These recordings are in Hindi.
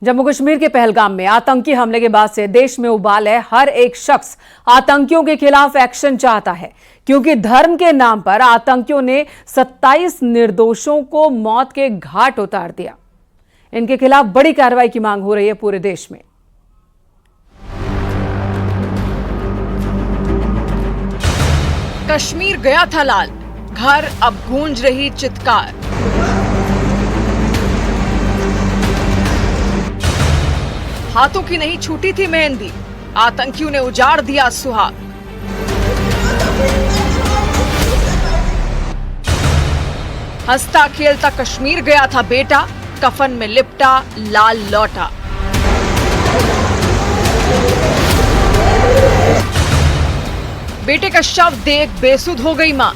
जम्मू कश्मीर के पहलगाम में आतंकी हमले के बाद से देश में उबाल है। हर एक शख्स आतंकियों के खिलाफ एक्शन चाहता है, क्योंकि धर्म के नाम पर आतंकियों ने 27 निर्दोषों को मौत के घाट उतार दिया। इनके खिलाफ बड़ी कार्रवाई की मांग हो रही है पूरे देश में। कश्मीर गया था लाल, घर अब गूंज रही चित्कार। हाथों की नहीं छूटी थी मेहंदी, आतंकियों ने उजाड़ दिया सुहाग। हंसता खेलता कश्मीर गया था बेटा, कफन में लिपटा लाल लौटा। बेटे का शव देख बेसुध हो गई मां,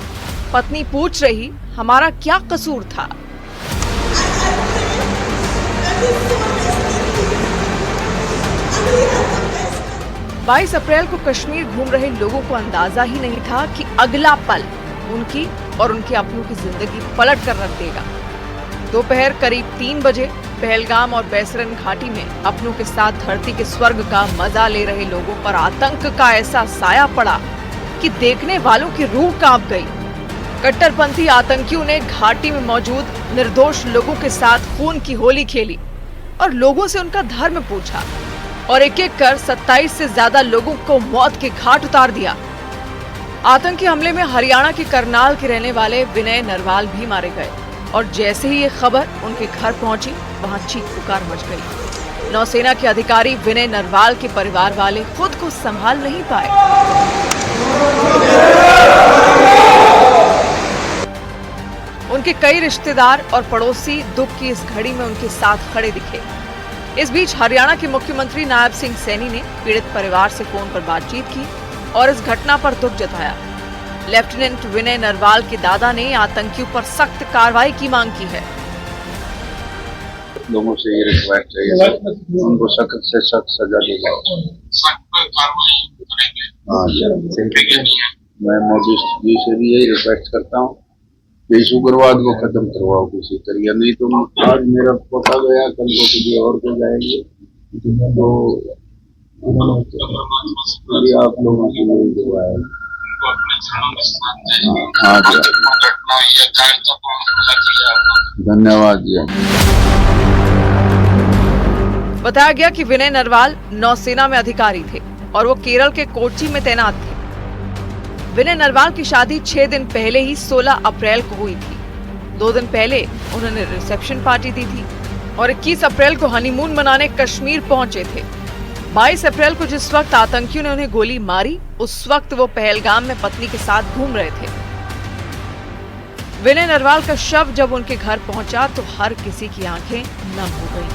पत्नी पूछ रही हमारा क्या कसूर था। बाईस अप्रैल को कश्मीर घूम रहे लोगों को अंदाजा ही नहीं था कि अगला पल उनकी और उनके अपनों की जिंदगी पलट कर रख देगा। दोपहर करीब 3 बजे पहलगाम और बैसरन घाटी में अपनों के साथ धरती के स्वर्ग का मजा ले रहे लोगों पर आतंक का ऐसा साया पड़ा कि देखने वालों की रूह कांप गई। कट्टरपंथी आतंकियों ने घाटी में मौजूद निर्दोष लोगों के साथ खून की होली खेली और लोगों से उनका धर्म पूछा और एक एक कर 27 से ज्यादा लोगों को मौत के घाट उतार दिया। आतंकी हमले में हरियाणा के करनाल के रहने वाले विनय नरवाल भी मारे गए और जैसे ही ये खबर उनके घर पहुंची, वहां चीख पुकार मच गई। नौसेना के अधिकारी विनय नरवाल के परिवार वाले खुद को संभाल नहीं पाए। उनके कई रिश्तेदार और पड़ोसी दुख की इस घड़ी में उनके साथ खड़े दिखे। इस बीच हरियाणा के मुख्यमंत्री नायब सिंह सैनी ने पीड़ित परिवार से फोन पर बातचीत की और इस घटना पर दुख जताया। लेफ्टिनेंट विनय नरवाल के दादा ने आतंकियों पर सख्त कार्रवाई की मांग की है। लोगों से ये रिक्वेस्ट है, उनको सख्त से सख्त सजा दी जाए। मैं मोदी जी से भी यही रिक्वेस्ट करता हूँ कि इस उग्रवाद को खत्म करवाओ किसी तरीके, नहीं तो आज मेरा पोता गया, कल को किसी और को जाएंगे। तो आप लोगों की यही दुआ है। धन्यवाद जी। बताया गया कि विनय नरवाल नौसेना में अधिकारी थे और वो केरल के कोच्चि में तैनात थे। विनय नरवाल की शादी 6 दिन पहले ही 16 अप्रैल को हुई थी। 2 दिन पहले उन्होंने रिसेप्शन पार्टी दी थी और 21 अप्रैल को हनीमून मनाने कश्मीर पहुंचे थे। 22 अप्रैल को जिस वक्त आतंकियों ने उन्हें गोली मारी, उस वक्त वो पहलगाम में पत्नी के साथ घूम रहे थे। विनय नरवाल का शव जब उनके घर पहुंचा तो हर किसी की आंखें नम हो गईं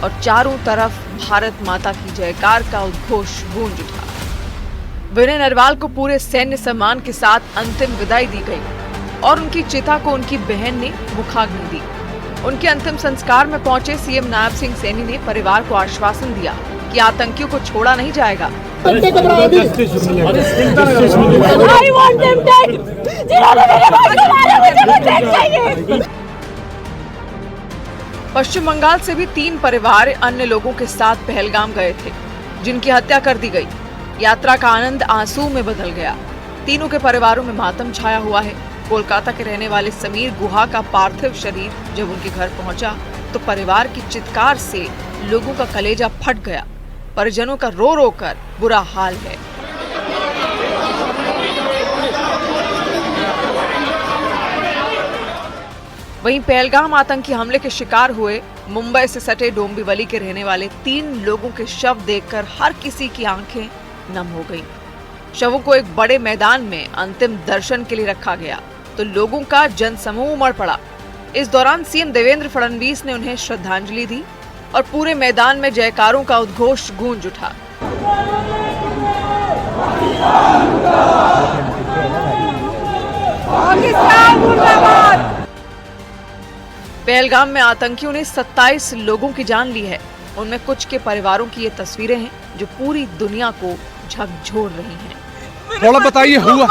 और चारों तरफ भारत माता की जयकार का उद्घोष गूंज उठा। विनय नरवाल को पूरे सैन्य सम्मान के साथ अंतिम विदाई दी गई और उनकी चिता को उनकी बहन ने मुखाग्नि दी। उनके अंतिम संस्कार में पहुंचे सीएम नायब सिंह सैनी ने परिवार को आश्वासन दिया कि आतंकियों को छोड़ा नहीं जाएगा। पश्चिम बंगाल से भी 3 परिवार अन्य लोगों के साथ पहलगाम गए थे, जिनकी हत्या कर दी गई। यात्रा का आनंद आंसू में बदल गया। तीनों के परिवारों में मातम छाया हुआ है। कोलकाता के रहने वाले समीर गुहा का पार्थिव शरीर जब उनके घर पहुंचा तो परिवार की चित्कार से लोगों का कलेजा फट गया। परिजनों का रो रो कर बुरा हाल है। वहीं पहलगाम आतंकी हमले के शिकार हुए मुंबई से सटे डोंबिवली के रहने वाले 3 लोगों के शव देखकर हर किसी की आंखें नम हो गईं। शवों को एक बड़े मैदान में अंतिम दर्शन के लिए रखा गया तो लोगों का जनसमूह उमड़ पड़ा। इस दौरान सीएम देवेंद्र फडणवीस ने उन्हें श्रद्धांजलि दी और पूरे मैदान में जयकारों का उद्घोष गूंज उठा। पहलगाम में आतंकियों ने 27 लोगों की जान ली है। उनमें कुछ के परिवारों की ये तस्वीरें हैं जो पूरी दुनिया को झकझोर रही हैं। थोड़ा बताइए हुआ